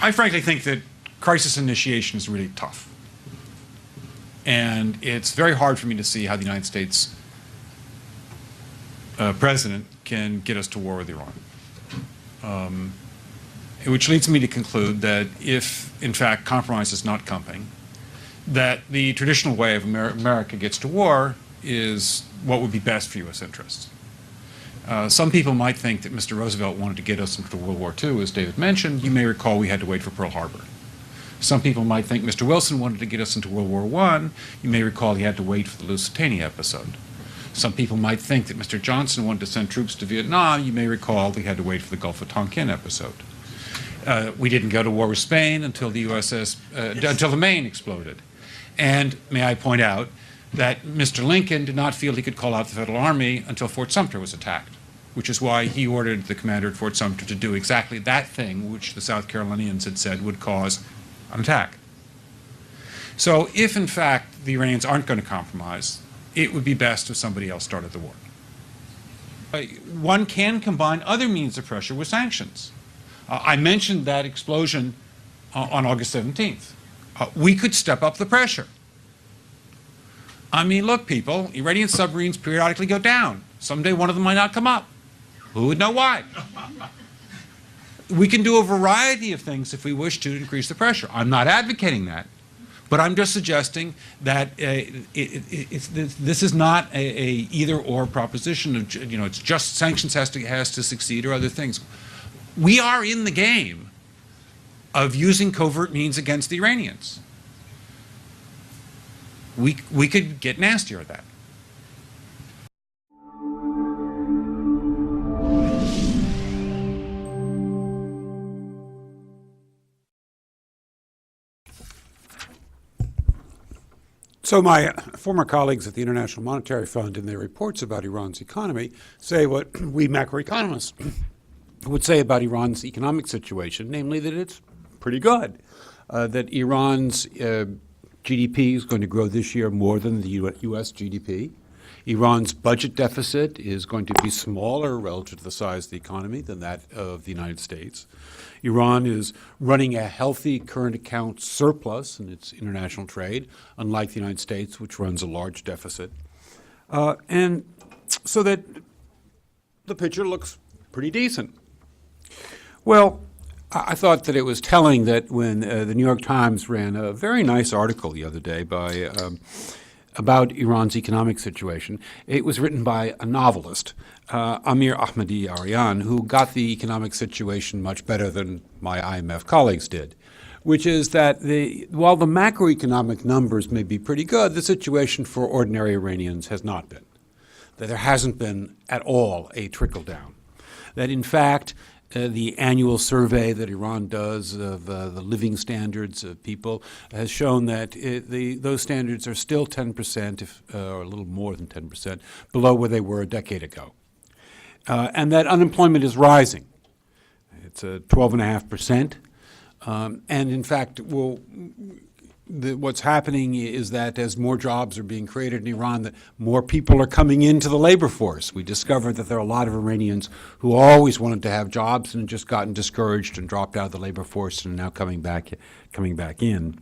I frankly think that crisis initiation is really tough. And it's very hard for me to see how the United States president can get us to war with Iran. Which leads me to conclude that if, in fact, compromise is not coming, that the traditional way of America gets to war is what would be best for U.S. interests. Some people might think that Mr. Roosevelt wanted to get us into World War II, as David mentioned. You may recall we had to wait for Pearl Harbor. Some people might think Mr. Wilson wanted to get us into World War I. You may recall he had to wait for the Lusitania episode. Some people might think that Mr. Johnson wanted to send troops to Vietnam. You may recall we had to wait for the Gulf of Tonkin episode. We didn't go to war with Spain until the until the Maine exploded. And may I point out that Mr. Lincoln did not feel he could call out the Federal Army until Fort Sumter was attacked, which is why he ordered the commander at Fort Sumter to do exactly that thing which the South Carolinians had said would cause an attack. So if, in fact, the Iranians aren't going to compromise, it would be best if somebody else started the war. One can combine other means of pressure with sanctions. I mentioned that explosion on August 17th. We could step up the pressure. I mean, look, people, Iranian submarines periodically go down. Someday one of them might not come up. Who would know why? We can do a variety of things if we wish to increase the pressure. I'm not advocating that, but I'm just suggesting that this is not a either-or proposition of, it's just sanctions has to succeed or other things. We are in the game of using covert means against the Iranians. We could get nastier at that. So my former colleagues at the International Monetary Fund in their reports about Iran's economy say what we macroeconomists would say about Iran's economic situation, namely that it's pretty good, that Iran's GDP is going to grow this year more than the U.S. GDP. Iran's budget deficit is going to be smaller relative to the size of the economy than that of the United States. Iran is running a healthy current account surplus in its international trade, unlike the United States, which runs a large deficit. And so that the picture looks pretty decent. Well, I thought that it was telling that when the New York Times ran a very nice article the other day about Iran's economic situation. It was written by a novelist, Amir Ahmadi Aryan, who got the economic situation much better than my IMF colleagues did, which is that while the macroeconomic numbers may be pretty good, the situation for ordinary Iranians has not been. That there hasn't been at all a trickle down. That in fact, the annual survey that Iran does of the living standards of people has shown that those standards are still 10%, or a little more than 10%, below where they were a decade ago. And that unemployment is rising. It's 12.5%. And in fact, what's happening is that as more jobs are being created in Iran, that more people are coming into the labor force. We discovered that there are a lot of Iranians who always wanted to have jobs and just gotten discouraged and dropped out of the labor force and are now coming back in.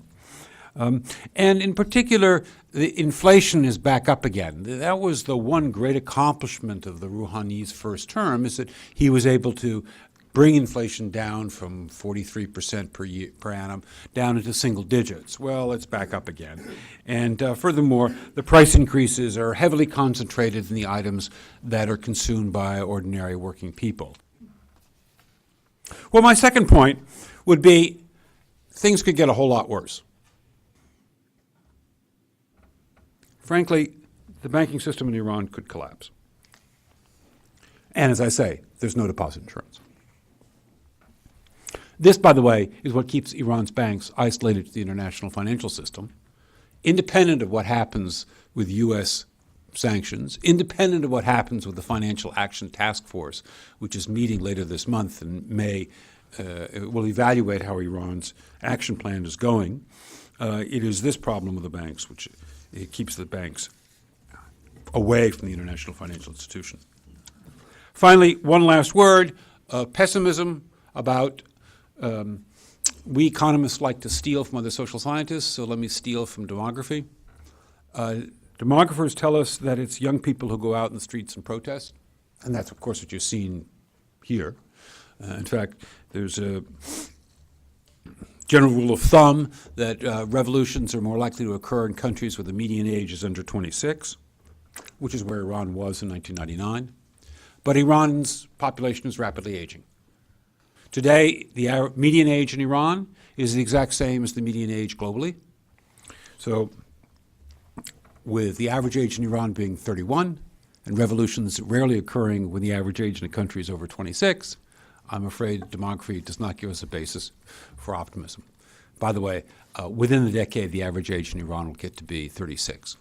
And in particular, the inflation is back up again. That was the one great accomplishment of the Rouhani's first term, is that he was able to bring inflation down from 43% per annum down into single digits. Well, it's back up again. And furthermore, the price increases are heavily concentrated in the items that are consumed by ordinary working people. Well, my second point would be things could get a whole lot worse. Frankly, the banking system in Iran could collapse. And as I say, there's no deposit insurance. This, by the way, is what keeps Iran's banks isolated to the international financial system, independent of what happens with U.S. sanctions, independent of what happens with the Financial Action Task Force, which is meeting later this month and will evaluate how Iran's action plan is going. It is this problem with the banks which it keeps the banks away from the international financial institution. Finally, one last word, pessimism about We economists like to steal from other social scientists, so let me steal from demography. Demographers tell us that it's young people who go out in the streets and protest, and that's, of course, what you're seeing here. In fact, there's a general rule of thumb that revolutions are more likely to occur in countries where the median age is under 26, which is where Iran was in 1999. But Iran's population is rapidly aging. Today, the median age in Iran is the exact same as the median age globally. So with the average age in Iran being 31 and revolutions rarely occurring when the average age in a country is over 26, I'm afraid demography does not give us a basis for optimism. By the way, within the decade, the average age in Iran will get to be 36.